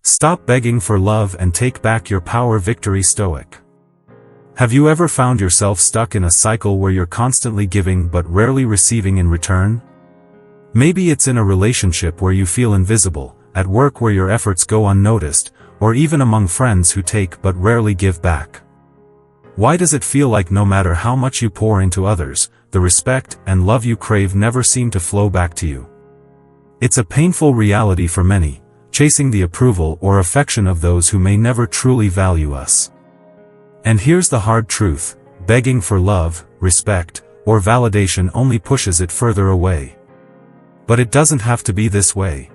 Stop begging for love and take back your power. Victory Stoic. Have you ever found yourself stuck in a cycle where you're constantly giving but rarely receiving in return? Maybe it's in a relationship where you feel invisible, at work where your efforts go unnoticed, or even among friends who take but rarely give back. Why does it feel like no matter how much you pour into others, the respect and love you crave never seem to flow back to you? It's a painful reality for many, chasing the approval or affection of those who may never truly value us. And here's the hard truth: begging for love, respect, or validation only pushes it further away. But it doesn't have to be this way.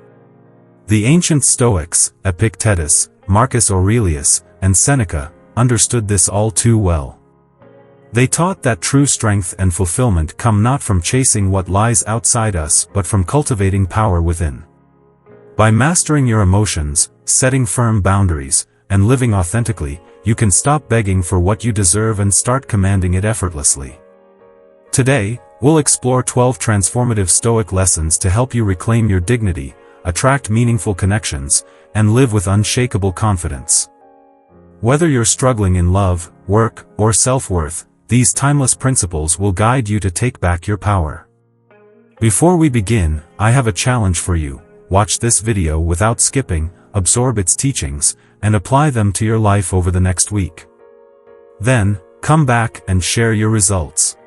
The ancient Stoics, Epictetus, Marcus Aurelius, and Seneca, understood this all too well. They taught that true strength and fulfillment come not from chasing what lies outside us but from cultivating power within. By mastering your emotions, setting firm boundaries, and living authentically, you can stop begging for what you deserve and start commanding it effortlessly. Today, we'll explore 12 transformative Stoic lessons to help you reclaim your dignity, attract meaningful connections, and live with unshakable confidence. Whether you're struggling in love, work, or self-worth, these timeless principles will guide you to take back your power. Before we begin, I have a challenge for you. Watch this video without skipping, absorb its teachings, and apply them to your life over the next week. Then, come back and share your results.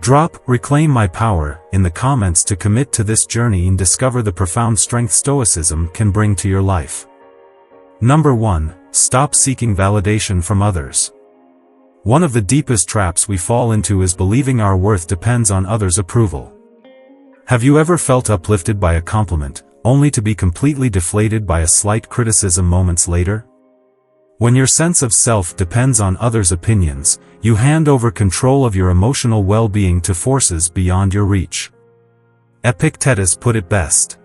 Drop "Reclaim My Power" in the comments to commit to this journey and discover the profound strength Stoicism can bring to your life. Number 1. Stop seeking validation from others. One of the deepest traps we fall into is believing our worth depends on others' approval. Have you ever felt uplifted by a compliment, only to be completely deflated by a slight criticism moments later? When your sense of self depends on others' opinions, you hand over control of your emotional well-being to forces beyond your reach. Epictetus put it best: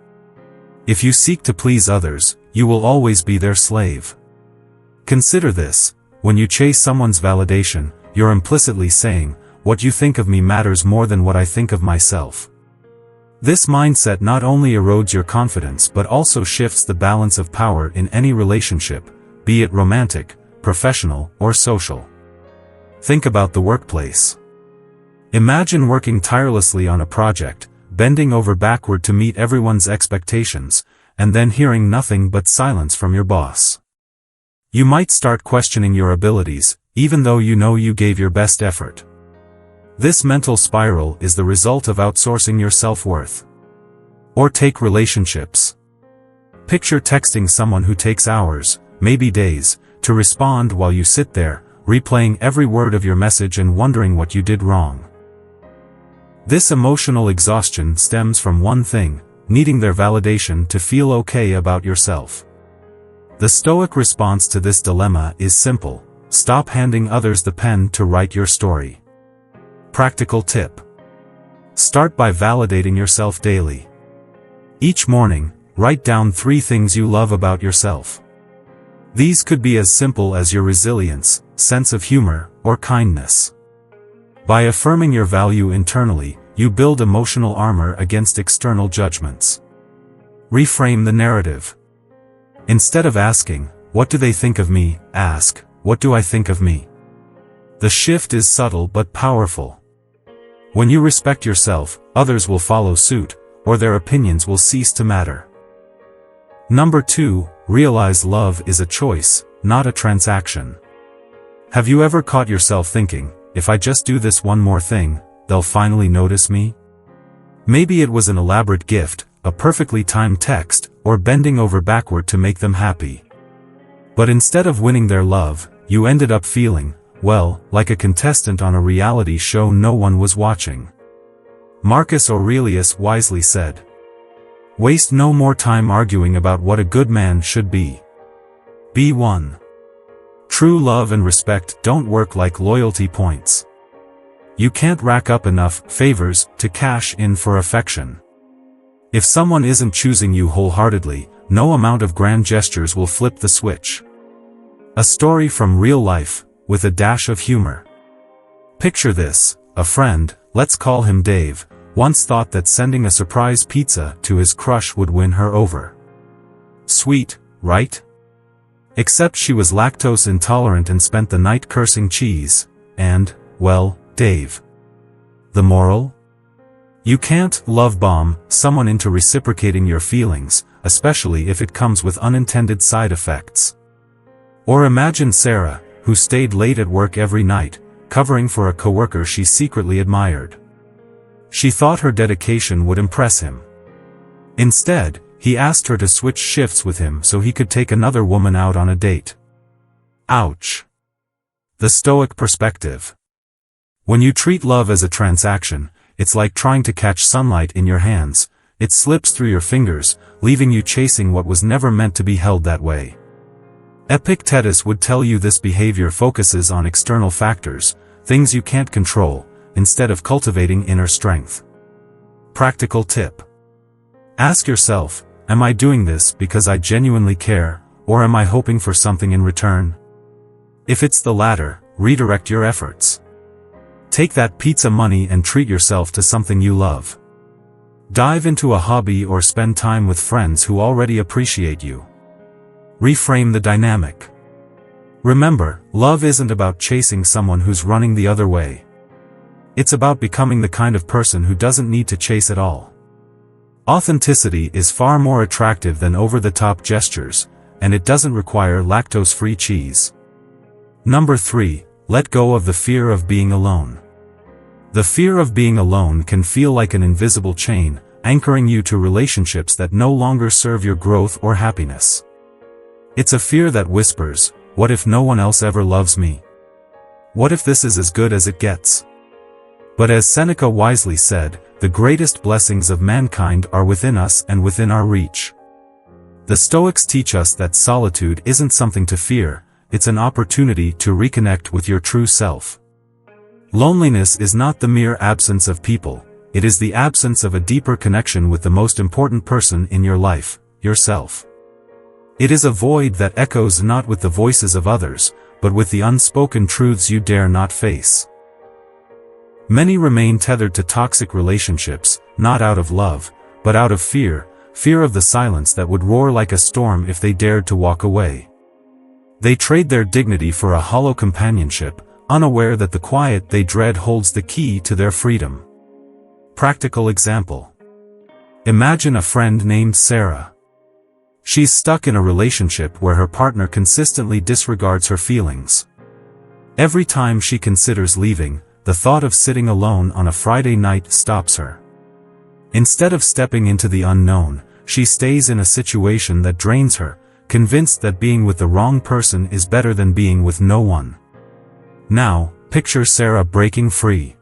if you seek to please others, you will always be their slave. Consider this: when you chase someone's validation, you're implicitly saying, "What you think of me matters more than what I think of myself." This mindset not only erodes your confidence but also shifts the balance of power in any relationship, be it romantic, professional, or social. Think about the workplace. Imagine working tirelessly on a project, bending over backward to meet everyone's expectations, and then hearing nothing but silence from your boss. You might start questioning your abilities, even though you know you gave your best effort. This mental spiral is the result of outsourcing your self-worth. Or take relationships. Picture texting someone who takes hours, maybe days, to respond while you sit there, replaying every word of your message and wondering what you did wrong. This emotional exhaustion stems from one thing: needing their validation to feel okay about yourself. The Stoic response to this dilemma is simple: stop handing others the pen to write your story. Practical tip: start by validating yourself daily. Each morning, write down 3 things you love about yourself. These could be as simple as your resilience, sense of humor, or kindness. By affirming your value internally, you build emotional armor against external judgments. Reframe the narrative. Instead of asking, "What do they think of me?" ask, "What do I think of me?" The shift is subtle but powerful. When you respect yourself, others will follow suit, or their opinions will cease to matter. Number 2. Realize love is a choice, not a transaction. Have you ever caught yourself thinking, "If I just do this one more thing, they'll finally notice me"? Maybe it was an elaborate gift, a perfectly timed text, or bending over backward to make them happy. But instead of winning their love, you ended up feeling, well, like a contestant on a reality show no one was watching. Marcus Aurelius wisely said, "Waste no more time arguing about what a good man should be. Be one." True love and respect don't work like loyalty points. You can't rack up enough favors to cash in for affection. If someone isn't choosing you wholeheartedly, no amount of grand gestures will flip the switch. A story from real life, with a dash of humor. Picture this: a friend, let's call him Dave, once thought that sending a surprise pizza to his crush would win her over. Sweet, right? Except she was lactose intolerant and spent the night cursing cheese, and, well, Dave. The moral? You can't love bomb someone into reciprocating your feelings, especially if it comes with unintended side effects. Or imagine Sarah, who stayed late at work every night, covering for a coworker she secretly admired. She thought her dedication would impress him. Instead, he asked her to switch shifts with him so he could take another woman out on a date. Ouch. The Stoic perspective. When you treat love as a transaction, it's like trying to catch sunlight in your hands. It slips through your fingers, leaving you chasing what was never meant to be held that way. Epictetus would tell you this behavior focuses on external factors, things you can't control, instead of cultivating inner strength. Practical tip. Ask yourself, am I doing this because I genuinely care, or am I hoping for something in return? If it's the latter, redirect your efforts. Take that pizza money and treat yourself to something you love. Dive into a hobby or spend time with friends who already appreciate you. Reframe the dynamic. Remember, love isn't about chasing someone who's running the other way. It's about becoming the kind of person who doesn't need to chase at all. Authenticity is far more attractive than over-the-top gestures, and it doesn't require lactose-free cheese. Number 3, let go of the fear of being alone. The fear of being alone can feel like an invisible chain, anchoring you to relationships that no longer serve your growth or happiness. It's a fear that whispers, what if no one else ever loves me? What if this is as good as it gets? But as Seneca wisely said, the greatest blessings of mankind are within us and within our reach. The Stoics teach us that solitude isn't something to fear, it's an opportunity to reconnect with your true self. Loneliness is not the mere absence of people, it is the absence of a deeper connection with the most important person in your life, yourself. It is a void that echoes not with the voices of others, but with the unspoken truths you dare not face. Many remain tethered to toxic relationships, not out of love, but out of fear, fear of the silence that would roar like a storm if they dared to walk away. They trade their dignity for a hollow companionship, unaware that the quiet they dread holds the key to their freedom. Practical example. Imagine a friend named Sarah. She's stuck in a relationship where her partner consistently disregards her feelings. Every time she considers leaving, the thought of sitting alone on a Friday night stops her. Instead of stepping into the unknown, she stays in a situation that drains her, convinced that being with the wrong person is better than being with no one. Now, picture Sarah breaking free.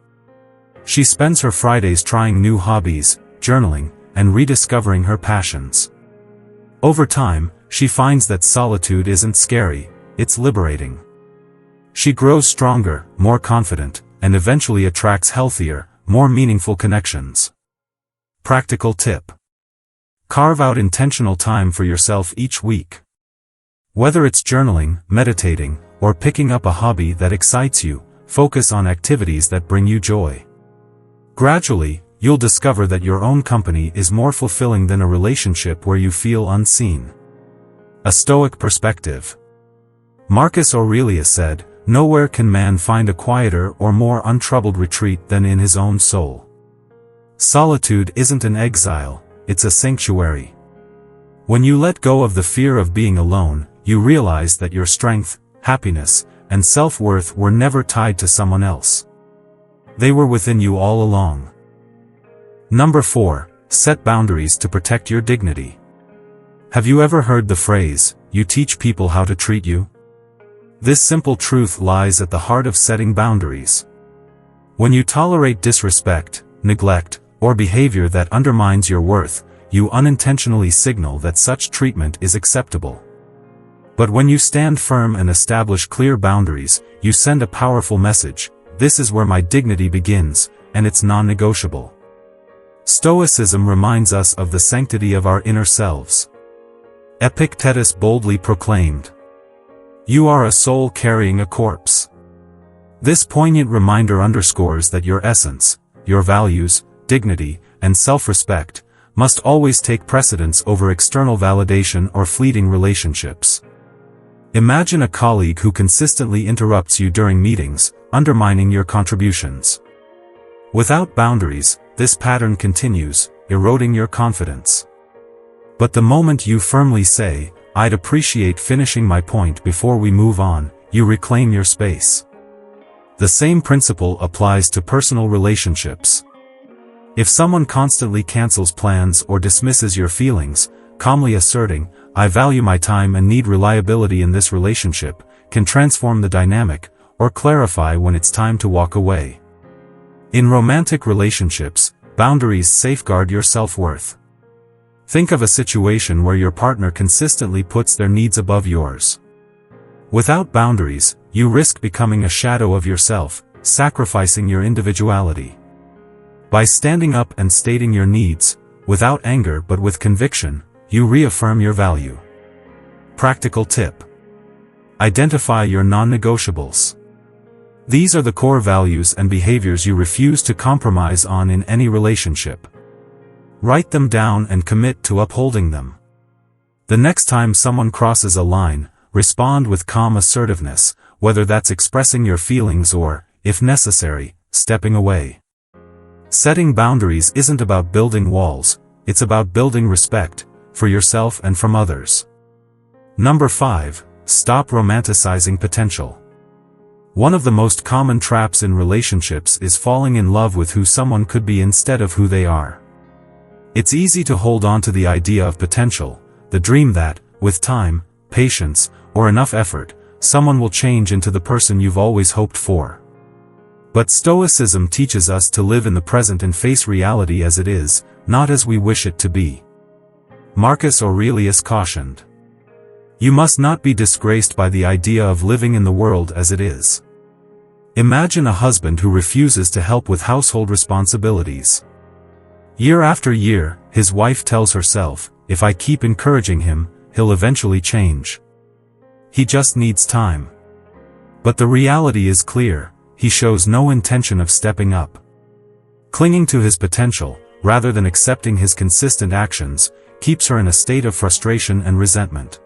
She spends her Fridays trying new hobbies, journaling, and rediscovering her passions. Over time, she finds that solitude isn't scary, it's liberating. She grows stronger, more confident, and eventually attracts healthier, more meaningful connections. Practical tip. Carve out intentional time for yourself each week. Whether it's journaling, meditating, or picking up a hobby that excites you, focus on activities that bring you joy. Gradually, you'll discover that your own company is more fulfilling than a relationship where you feel unseen. A Stoic perspective. Marcus Aurelius said, "Nowhere can man find a quieter or more untroubled retreat than in his own soul." Solitude isn't an exile, it's a sanctuary. When you let go of the fear of being alone, you realize that your strength, happiness, and self-worth were never tied to someone else. They were within you all along. Number 4, set boundaries to protect your dignity. Have you ever heard the phrase, "You teach people how to treat you"? This simple truth lies at the heart of setting boundaries. When you tolerate disrespect, neglect, or behavior that undermines your worth, you unintentionally signal that such treatment is acceptable. But when you stand firm and establish clear boundaries, you send a powerful message: this is where my dignity begins, and it's non-negotiable. Stoicism reminds us of the sanctity of our inner selves. Epictetus boldly proclaimed, "You are a soul carrying a corpse." This poignant reminder underscores that your essence, your values, dignity, and self-respect must always take precedence over external validation or fleeting relationships. Imagine a colleague who consistently interrupts you during meetings, undermining your contributions. Without boundaries, this pattern continues, eroding your confidence. But the moment you firmly say, "I'd appreciate finishing my point before we move on," you reclaim your space. The same principle applies to personal relationships. If someone constantly cancels plans or dismisses your feelings, calmly asserting, "I value my time and need reliability in this relationship," can transform the dynamic, or clarify when it's time to walk away. In romantic relationships, boundaries safeguard your self-worth. Think of a situation where your partner consistently puts their needs above yours. Without boundaries, you risk becoming a shadow of yourself, sacrificing your individuality. By standing up and stating your needs, without anger but with conviction, you reaffirm your value. Practical tip: identify your non-negotiables. These are the core values and behaviors you refuse to compromise on in any relationship. Write them down and commit to upholding them. The next time someone crosses a line, respond with calm assertiveness, whether that's expressing your feelings or, if necessary, stepping away. Setting boundaries isn't about building walls, it's about building respect, for yourself and from others. Number 5. Stop romanticizing potential. One of the most common traps in relationships is falling in love with who someone could be instead of who they are. It's easy to hold on to the idea of potential, the dream that, with time, patience, or enough effort, someone will change into the person you've always hoped for. But Stoicism teaches us to live in the present and face reality as it is, not as we wish it to be. Marcus Aurelius cautioned, "You must not be disgraced by the idea of living in the world as it is." Imagine a husband who refuses to help with household responsibilities. Year after year, his wife tells herself, "If I keep encouraging him, he'll eventually change. He just needs time." But the reality is clear, he shows no intention of stepping up. Clinging to his potential, rather than accepting his consistent actions, keeps her in a state of frustration and resentment.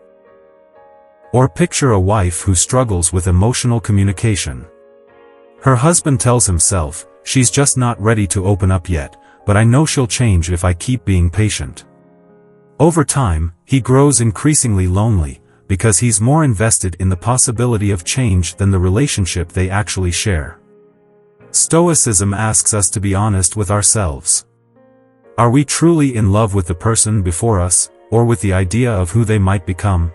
Or picture a wife who struggles with emotional communication. Her husband tells himself, "She's just not ready to open up yet, but I know she'll change if I keep being patient." Over time, he grows increasingly lonely, because he's more invested in the possibility of change than the relationship they actually share. Stoicism asks us to be honest with ourselves. Are we truly in love with the person before us, or with the idea of who they might become?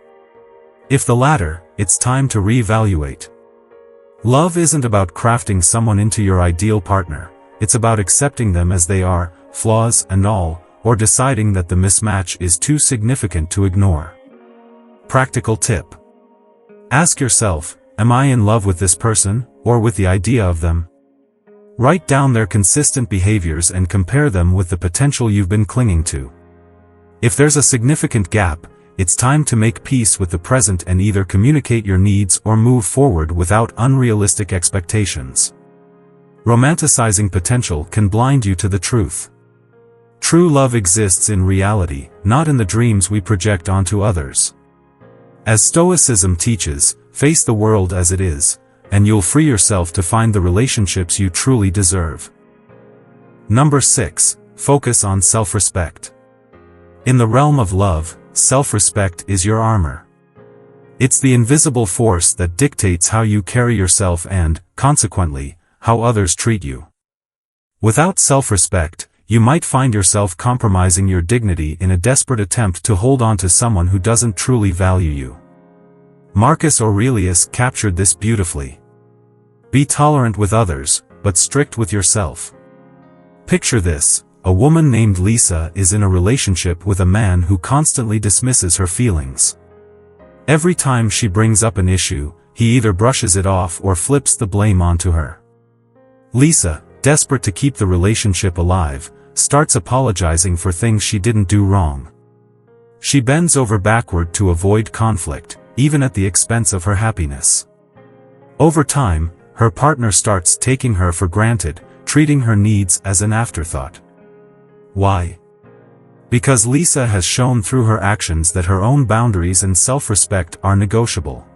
If the latter, it's time to reevaluate. Love isn't about crafting someone into your ideal partner, it's about accepting them as they are, flaws and all, or deciding that the mismatch is too significant to ignore. Practical tip: ask yourself, am I in love with this person, or with the idea of them? Write down their consistent behaviors and compare them with the potential you've been clinging to. If there's a significant gap, it's time to make peace with the present and either communicate your needs or move forward without unrealistic expectations. Romanticizing potential can blind you to the truth. True love exists in reality, not in the dreams we project onto others. As Stoicism teaches, face the world as it is, and you'll free yourself to find the relationships you truly deserve. Number 6. Focus on self-respect. In the realm of love, self-respect is your armor. It's the invisible force that dictates how you carry yourself and, consequently, how others treat you. Without self-respect, you might find yourself compromising your dignity in a desperate attempt to hold on to someone who doesn't truly value you. Marcus Aurelius captured this beautifully. Be tolerant with others, but strict with yourself. Picture this: a woman named Lisa is in a relationship with a man who constantly dismisses her feelings. Every time she brings up an issue, he either brushes it off or flips the blame onto her. Lisa, desperate to keep the relationship alive, starts apologizing for things she didn't do wrong. She bends over backward to avoid conflict, even at the expense of her happiness. Over time, her partner starts taking her for granted, treating her needs as an afterthought. Why? Because Lisa has shown through her actions that her own boundaries and self-respect are negotiable.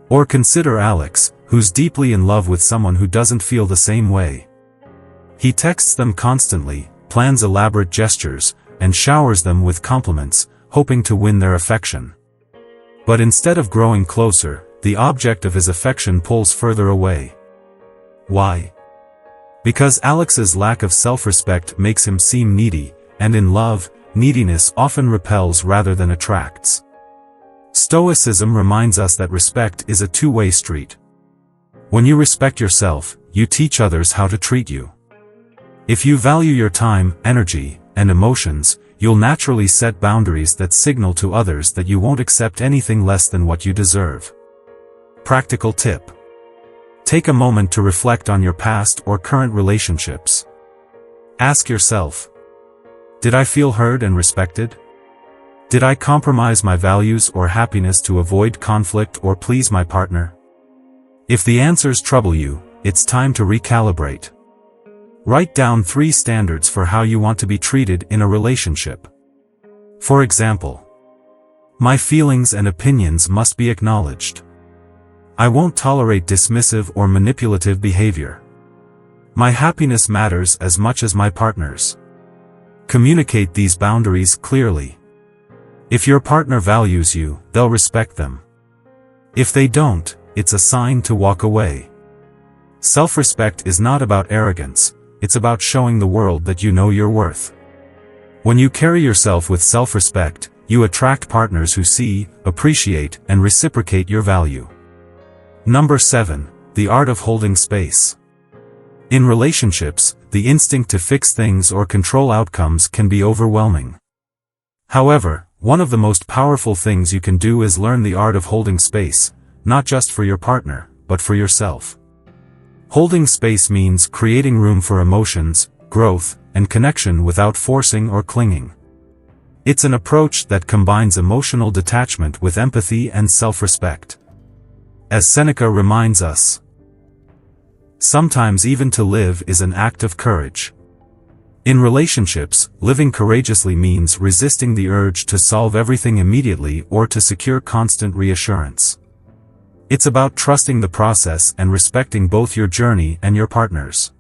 Or consider Alex, who's deeply in love with someone who doesn't feel the same way. He texts them constantly, plans elaborate gestures, and showers them with compliments, hoping to win their affection. But instead of growing closer, the object of his affection pulls further away. Why? Because Alex's lack of self-respect makes him seem needy, and in love, neediness often repels rather than attracts. Stoicism reminds us that respect is a two-way street. When you respect yourself, you teach others how to treat you. If you value your time, energy, and emotions, you'll naturally set boundaries that signal to others that you won't accept anything less than what you deserve. Practical tip. Take a moment to reflect on your past or current relationships. Ask yourself, did I feel heard and respected? Did I compromise my values or happiness to avoid conflict or please my partner? If the answers trouble you, it's time to recalibrate. Write down 3 standards for how you want to be treated in a relationship. For example, my feelings and opinions must be acknowledged. I won't tolerate dismissive or manipulative behavior. My happiness matters as much as my partner's. Communicate these boundaries clearly. If your partner values you, they'll respect them. If they don't, it's a sign to walk away. Self-respect is not about arrogance, it's about showing the world that you know your worth. When you carry yourself with self-respect, you attract partners who see, appreciate, and reciprocate your value. Number 7. The art of holding space. In relationships, the instinct to fix things or control outcomes can be overwhelming. However, one of the most powerful things you can do is learn the art of holding space, not just for your partner, but for yourself. Holding space means creating room for emotions, growth, and connection without forcing or clinging. It's an approach that combines emotional detachment with empathy and self-respect. As Seneca reminds us, sometimes even to live is an act of courage. In relationships, living courageously means resisting the urge to solve everything immediately or to secure constant reassurance. It's about trusting the process and respecting both your journey and your partner's.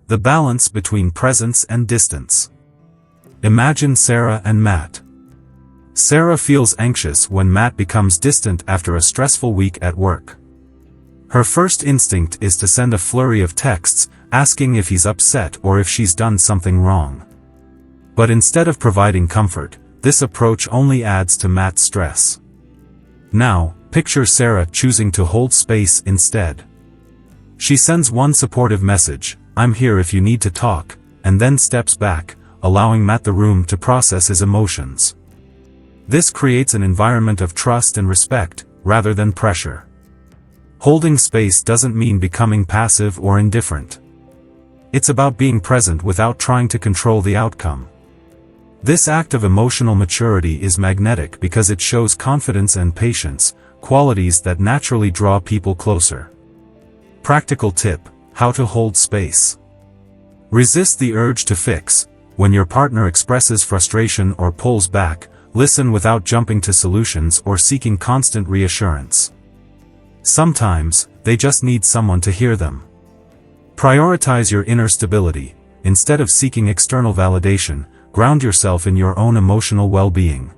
The balance between presence and distance. Imagine Sarah and Matt. Sarah feels anxious when Matt becomes distant after a stressful week at work. Her first instinct is to send a flurry of texts, asking if he's upset or if she's done something wrong. But instead of providing comfort, this approach only adds to Matt's stress. Now, picture Sarah choosing to hold space instead. She sends one supportive message, "I'm here if you need to talk," and then steps back, allowing Matt the room to process his emotions. This creates an environment of trust and respect, rather than pressure. Holding space doesn't mean becoming passive or indifferent. It's about being present without trying to control the outcome. This act of emotional maturity is magnetic because it shows confidence and patience, qualities that naturally draw people closer. Practical tip: how to hold space. Resist the urge to fix. When your partner expresses frustration or pulls back, listen without jumping to solutions or seeking constant reassurance. Sometimes, they just need someone to hear them. Prioritize your inner stability. Instead of seeking external validation, ground yourself in your own emotional well-being.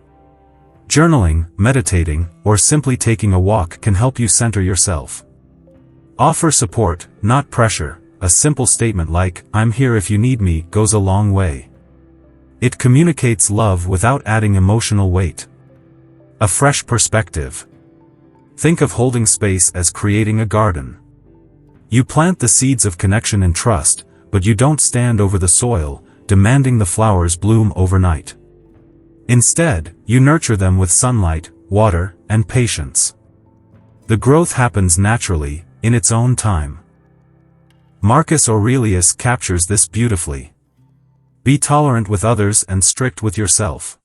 Journaling, meditating, or simply taking a walk can help you center yourself. Offer support, not pressure. A simple statement like, "I'm here if you need me," goes a long way. It communicates love without adding emotional weight. A fresh perspective. Think of holding space as creating a garden. You plant the seeds of connection and trust, but you don't stand over the soil, demanding the flowers bloom overnight. Instead, you nurture them with sunlight, water, and patience. The growth happens naturally, in its own time. Marcus Aurelius captures this beautifully. Be tolerant with others and strict with yourself.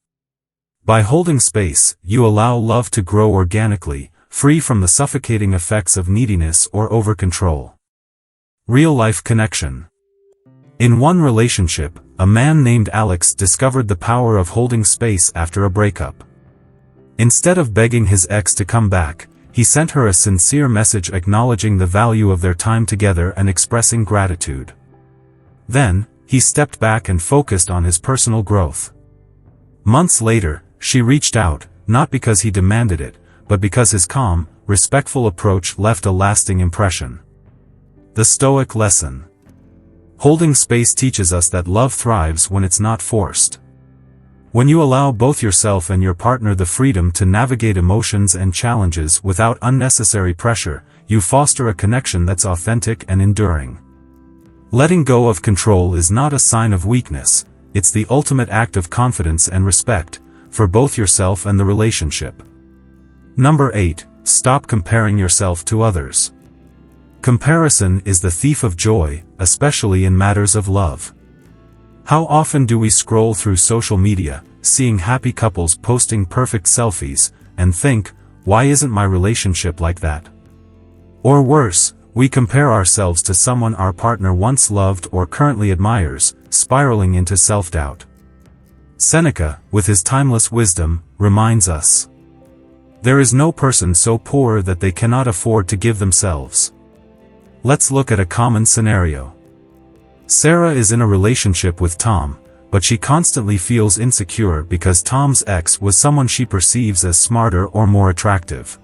By holding space, you allow love to grow organically, free from the suffocating effects of neediness or over-control. Real-life connection. In one relationship, a man named Alex discovered the power of holding space after a breakup. Instead of begging his ex to come back, he sent her a sincere message acknowledging the value of their time together and expressing gratitude. Then, he stepped back and focused on his personal growth. Months later, she reached out, not because he demanded it, but because his calm, respectful approach left a lasting impression. The Stoic lesson. Holding space teaches us that love thrives when it's not forced. When you allow both yourself and your partner the freedom to navigate emotions and challenges without unnecessary pressure, you foster a connection that's authentic and enduring. Letting go of control is not a sign of weakness, it's the ultimate act of confidence and respect, for both yourself and the relationship. Number 8. Stop comparing yourself to others. Comparison is the thief of joy, especially in matters of love. How often do we scroll through social media, seeing happy couples posting perfect selfies, and think, why isn't my relationship like that? Or worse, we compare ourselves to someone our partner once loved or currently admires, spiraling into self-doubt. Seneca, with his timeless wisdom, reminds us, there is no person so poor that they cannot afford to give themselves. Let's look at a common scenario. Sarah is in a relationship with Tom, but she constantly feels insecure because Tom's ex was someone she perceives as smarter or more attractive.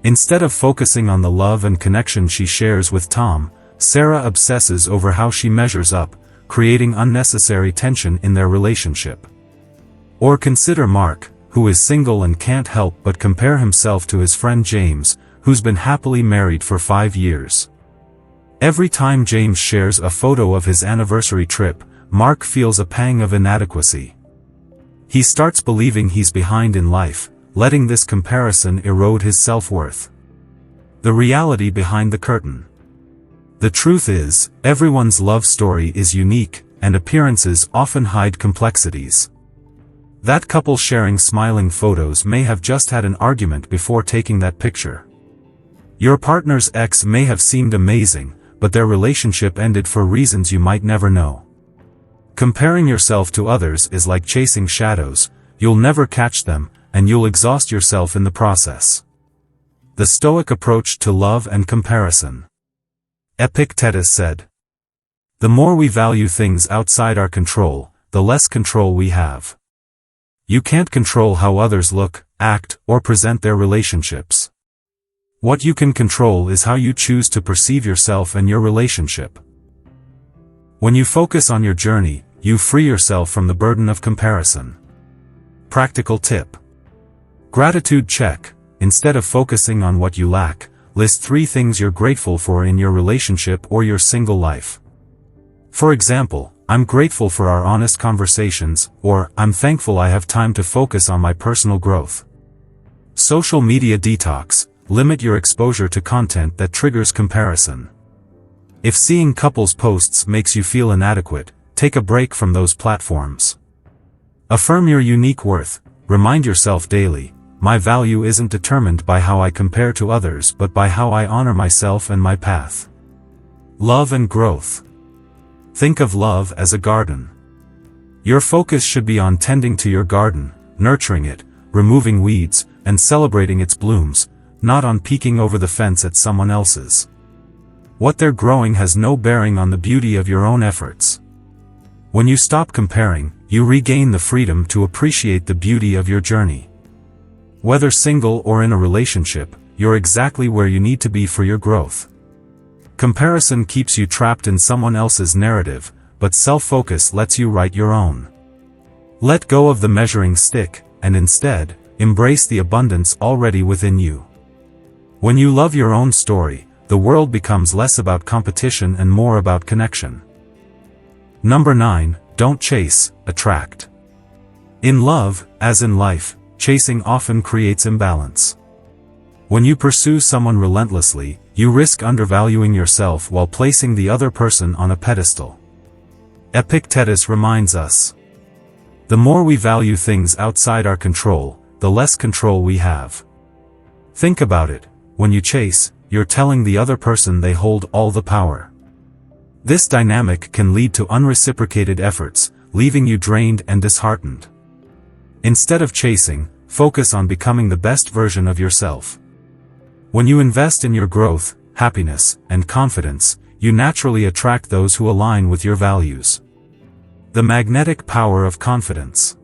Instead of focusing on the love and connection she shares with Tom, Sarah obsesses over how she measures up, creating unnecessary tension in their relationship. Or consider Mark, who is single and can't help but compare himself to his friend James, who's been happily married for 5 years. Every time James shares a photo of his anniversary trip, Mark feels a pang of inadequacy. He starts believing he's behind in life, letting this comparison erode his self-worth. The reality behind the curtain. The truth is, everyone's love story is unique, and appearances often hide complexities. That couple sharing smiling photos may have just had an argument before taking that picture. Your partner's ex may have seemed amazing, but their relationship ended for reasons you might never know. Comparing yourself to others is like chasing shadows, you'll never catch them, and you'll exhaust yourself in the process. The Stoic approach to love and comparison. Epictetus said, the more we value things outside our control, the less control we have. You can't control how others look, act, or present their relationships. What you can control is how you choose to perceive yourself and your relationship. When you focus on your journey, you free yourself from the burden of comparison. Practical tip. Gratitude check. Instead of focusing on what you lack, list 3 things you're grateful for in your relationship or your single life. For example, I'm grateful for our honest conversations, or I'm thankful I have time to focus on my personal growth. Social media detox. Limit your exposure to content that triggers comparison. If seeing couples' posts makes you feel inadequate, take a break from those platforms. Affirm your unique worth. Remind yourself daily, my value isn't determined by how I compare to others but by how I honor myself and my path. Love and growth. Think of love as a garden. Your focus should be on tending to your garden, nurturing it, removing weeds, and celebrating its blooms, not on peeking over the fence at someone else's. What they're growing has no bearing on the beauty of your own efforts. When you stop comparing, you regain the freedom to appreciate the beauty of your journey. Whether single or in a relationship, you're exactly where you need to be for your growth. Comparison keeps you trapped in someone else's narrative, but self-focus lets you write your own. Let go of the measuring stick, and instead, embrace the abundance already within you. When you love your own story, the world becomes less about competition and more about connection. Number 9, don't chase, attract. In love, as in life, chasing often creates imbalance. When you pursue someone relentlessly, you risk undervaluing yourself while placing the other person on a pedestal. Epictetus reminds us, the more we value things outside our control, the less control we have. Think about it. When you chase, you're telling the other person they hold all the power. This dynamic can lead to unreciprocated efforts, leaving you drained and disheartened. Instead of chasing, focus on becoming the best version of yourself. When you invest in your growth, happiness, and confidence, you naturally attract those who align with your values. The magnetic power of confidence.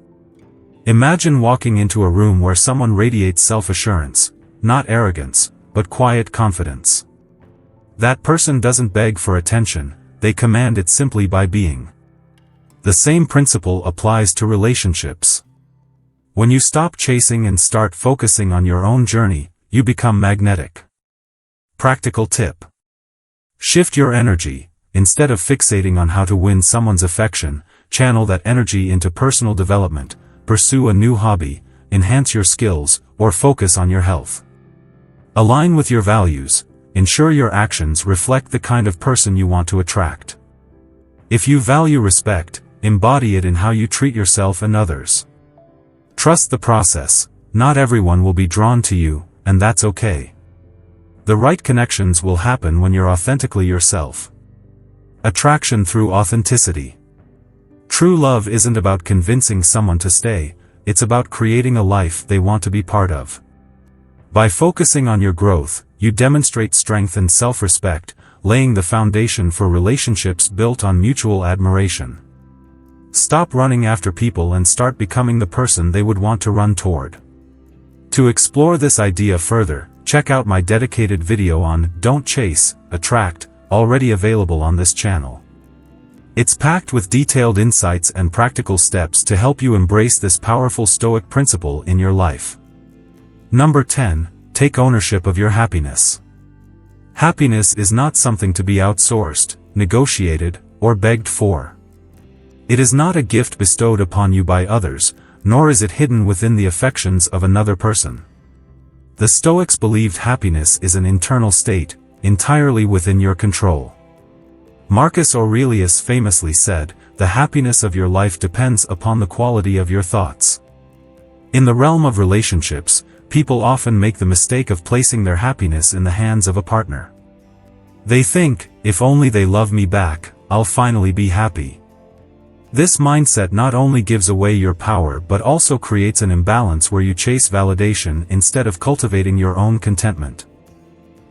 Imagine walking into a room where someone radiates self-assurance, not arrogance, but quiet confidence. That person doesn't beg for attention, they command it simply by being. The same principle applies to relationships. When you stop chasing and start focusing on your own journey, you become magnetic. Practical tip. Shift your energy. Instead of fixating on how to win someone's affection, channel that energy into personal development, pursue a new hobby, enhance your skills, or focus on your health. Align with your values. Ensure your actions reflect the kind of person you want to attract. If you value respect, embody it in how you treat yourself and others. Trust the process. Not everyone will be drawn to you, and that's okay. The right connections will happen when you're authentically yourself. Attraction through authenticity. True love isn't about convincing someone to stay, it's about creating a life they want to be part of. By focusing on your growth, you demonstrate strength and self-respect, laying the foundation for relationships built on mutual admiration. Stop running after people and start becoming the person they would want to run toward. To explore this idea further, check out my dedicated video on Don't Chase, Attract, already available on this channel. It's packed with detailed insights and practical steps to help you embrace this powerful Stoic principle in your life. Number 10. Take ownership of your happiness. Happiness is not something to be outsourced, negotiated, or begged for. It is not a gift bestowed upon you by others, nor is it hidden within the affections of another person. The Stoics believed happiness is an internal state, entirely within your control. Marcus Aurelius famously said, "The happiness of your life depends upon the quality of your thoughts." In the realm of relationships, people often make the mistake of placing their happiness in the hands of a partner. They think, if only they love me back, I'll finally be happy. This mindset not only gives away your power but also creates an imbalance where you chase validation instead of cultivating your own contentment.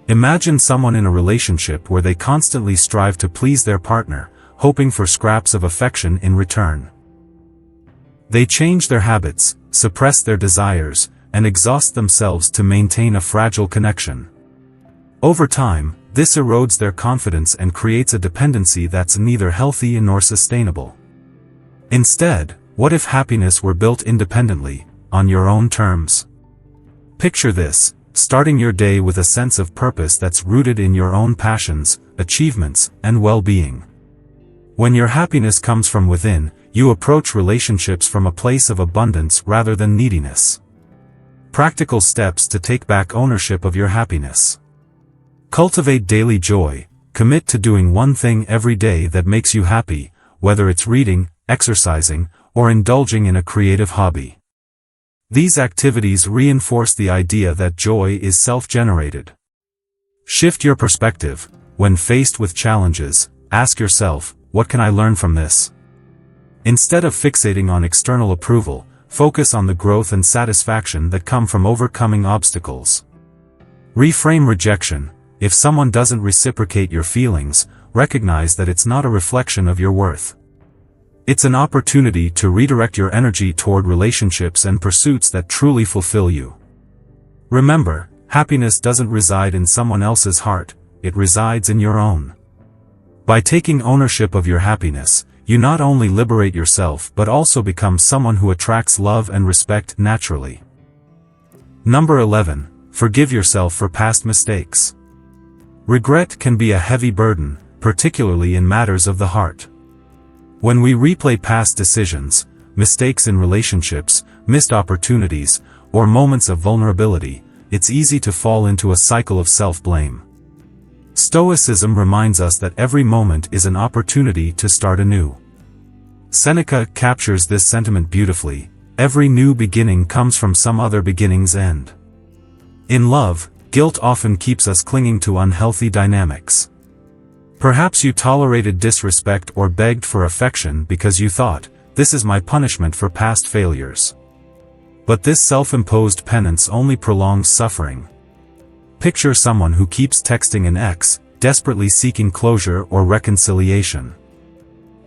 Imagine someone in a relationship where they constantly strive to please their partner, hoping for scraps of affection in return. They change their habits, suppress their desires, and exhaust themselves to maintain a fragile connection. Over time, this erodes their confidence and creates a dependency that's neither healthy nor sustainable. Instead, what if happiness were built independently, on your own terms? Picture this, starting your day with a sense of purpose that's rooted in your own passions, achievements, and well-being. When your happiness comes from within, you approach relationships from a place of abundance rather than neediness. Practical steps to take back ownership of your happiness. Cultivate daily joy. Commit to doing one thing every day that makes you happy, whether it's reading, exercising, or indulging in a creative hobby. These activities reinforce the idea that joy is self-generated. Shift your perspective. When faced with challenges, ask yourself, what can I learn from this? Instead of fixating on external approval, focus on the growth and satisfaction that come from overcoming obstacles. Reframe rejection. If someone doesn't reciprocate your feelings, recognize that it's not a reflection of your worth. It's an opportunity to redirect your energy toward relationships and pursuits that truly fulfill you. Remember, happiness doesn't reside in someone else's heart, it resides in your own. By taking ownership of your happiness, you not only liberate yourself but also become someone who attracts love and respect naturally. Number 11. Forgive yourself for past mistakes. Regret can be a heavy burden, particularly in matters of the heart. When we replay past decisions, mistakes in relationships, missed opportunities, or moments of vulnerability, it's easy to fall into a cycle of self-blame. Stoicism reminds us that every moment is an opportunity to start anew. Seneca captures this sentiment beautifully. Every new beginning comes from some other beginning's end. In love, guilt often keeps us clinging to unhealthy dynamics. Perhaps you tolerated disrespect or begged for affection because you thought, this is my punishment for past failures. But this self-imposed penance only prolongs suffering. Picture someone who keeps texting an ex, desperately seeking closure or reconciliation.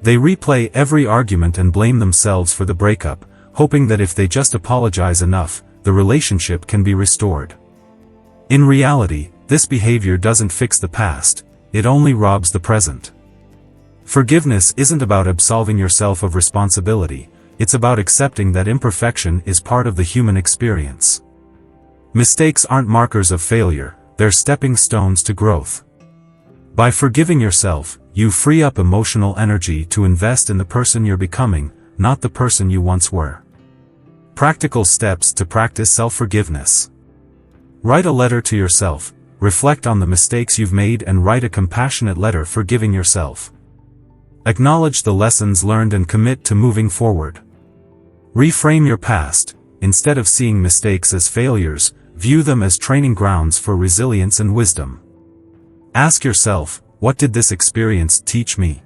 They replay every argument and blame themselves for the breakup, hoping that if they just apologize enough, the relationship can be restored. In reality, this behavior doesn't fix the past, it only robs the present. Forgiveness isn't about absolving yourself of responsibility, it's about accepting that imperfection is part of the human experience. Mistakes aren't markers of failure, they're stepping stones to growth. By forgiving yourself, you free up emotional energy to invest in the person you're becoming, not the person you once were. Practical steps to practice self-forgiveness. Write a letter to yourself, reflect on the mistakes you've made and write a compassionate letter forgiving yourself. Acknowledge the lessons learned and commit to moving forward. Reframe your past, instead of seeing mistakes as failures, view them as training grounds for resilience and wisdom. Ask yourself, what did this experience teach me?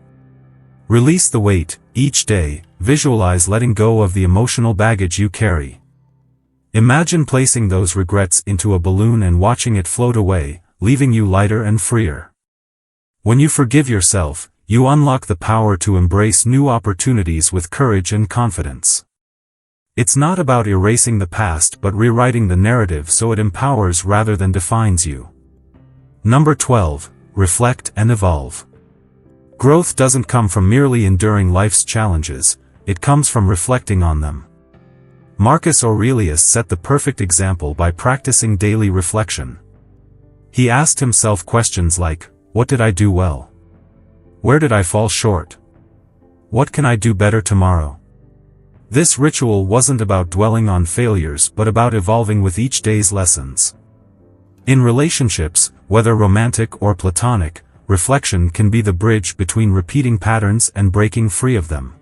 Release the weight. Each day, visualize letting go of the emotional baggage you carry. Imagine placing those regrets into a balloon and watching it float away, leaving you lighter and freer. When you forgive yourself, you unlock the power to embrace new opportunities with courage and confidence. It's not about erasing the past but rewriting the narrative so it empowers rather than defines you. Number 12. Reflect and evolve. Growth doesn't come from merely enduring life's challenges, it comes from reflecting on them. Marcus Aurelius set the perfect example by practicing daily reflection. He asked himself questions like, what did I do well? Where did I fall short? What can I do better tomorrow? This ritual wasn't about dwelling on failures but about evolving with each day's lessons. In relationships, whether romantic or platonic, reflection can be the bridge between repeating patterns and breaking free of them.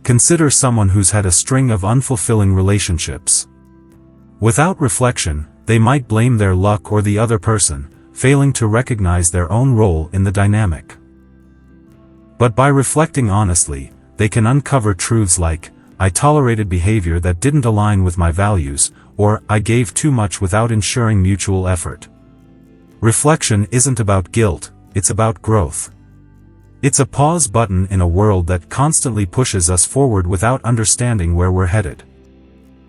Consider someone who's had a string of unfulfilling relationships. Without reflection, they might blame their luck or the other person, failing to recognize their own role in the dynamic. But by reflecting honestly, they can uncover truths like, I tolerated behavior that didn't align with my values, or I gave too much without ensuring mutual effort. Reflection isn't about guilt, it's about growth. It's a pause button in a world that constantly pushes us forward without understanding where we're headed.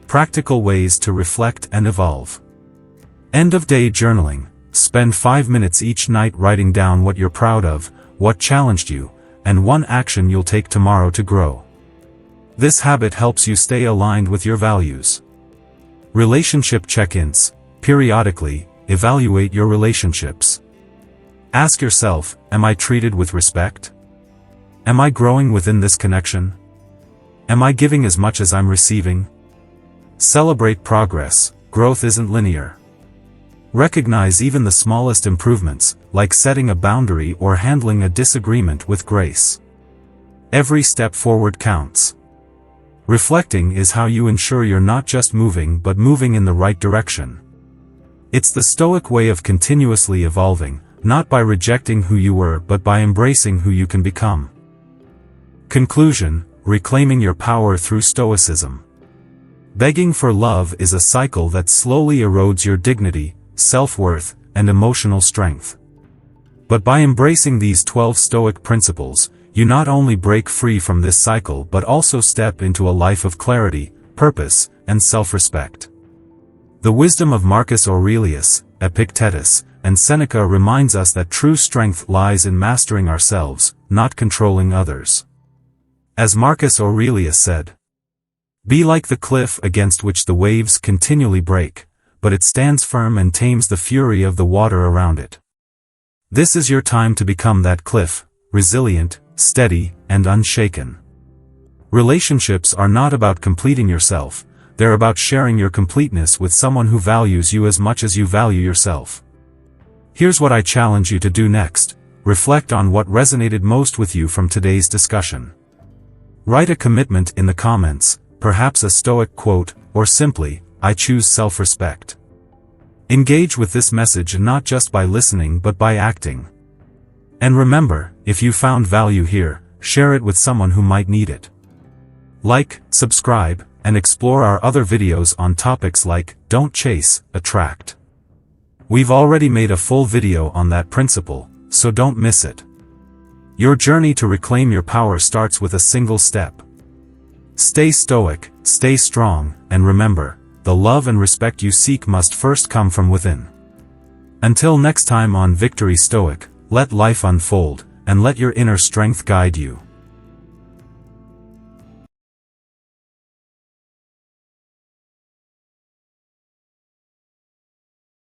Practical ways to reflect and evolve. End-of-day journaling. Spend 5 minutes each night writing down what you're proud of, what challenged you, and one action you'll take tomorrow to grow. This habit helps you stay aligned with your values. Relationship check-ins. Periodically, evaluate your relationships. Ask yourself, am I treated with respect? Am I growing within this connection? Am I giving as much as I'm receiving? Celebrate progress. Growth isn't linear. Recognize even the smallest improvements, like setting a boundary or handling a disagreement with grace. Every step forward counts. Reflecting is how you ensure you're not just moving but moving in the right direction. It's the Stoic way of continuously evolving, not by rejecting who you were but by embracing who you can become. Conclusion: reclaiming your power through Stoicism. Begging for love is a cycle that slowly erodes your dignity, self-worth, and emotional strength. But by embracing these 12 Stoic principles, you not only break free from this cycle but also step into a life of clarity, purpose, and self-respect. The wisdom of Marcus Aurelius, Epictetus, and Seneca reminds us that true strength lies in mastering ourselves, not controlling others. As Marcus Aurelius said, "Be like the cliff against which the waves continually break, but it stands firm and tames the fury of the water around it." This is your time to become that cliff, resilient, steady, and unshaken. Relationships are not about completing yourself, they're about sharing your completeness with someone who values you as much as you value yourself. Here's what I challenge you to do next: reflect on what resonated most with you from today's discussion. Write a commitment in the comments, perhaps a Stoic quote, or simply, I choose self-respect. Engage with this message not just by listening but by acting. And remember, if you found value here, share it with someone who might need it. Like, subscribe, and explore our other videos on topics like, don't chase, attract. We've already made a full video on that principle, so don't miss it. Your journey to reclaim your power starts with a single step. Stay stoic, stay strong, and remember, the love and respect you seek must first come from within. Until next time on Victory Stoic, let life unfold, and let your inner strength guide you.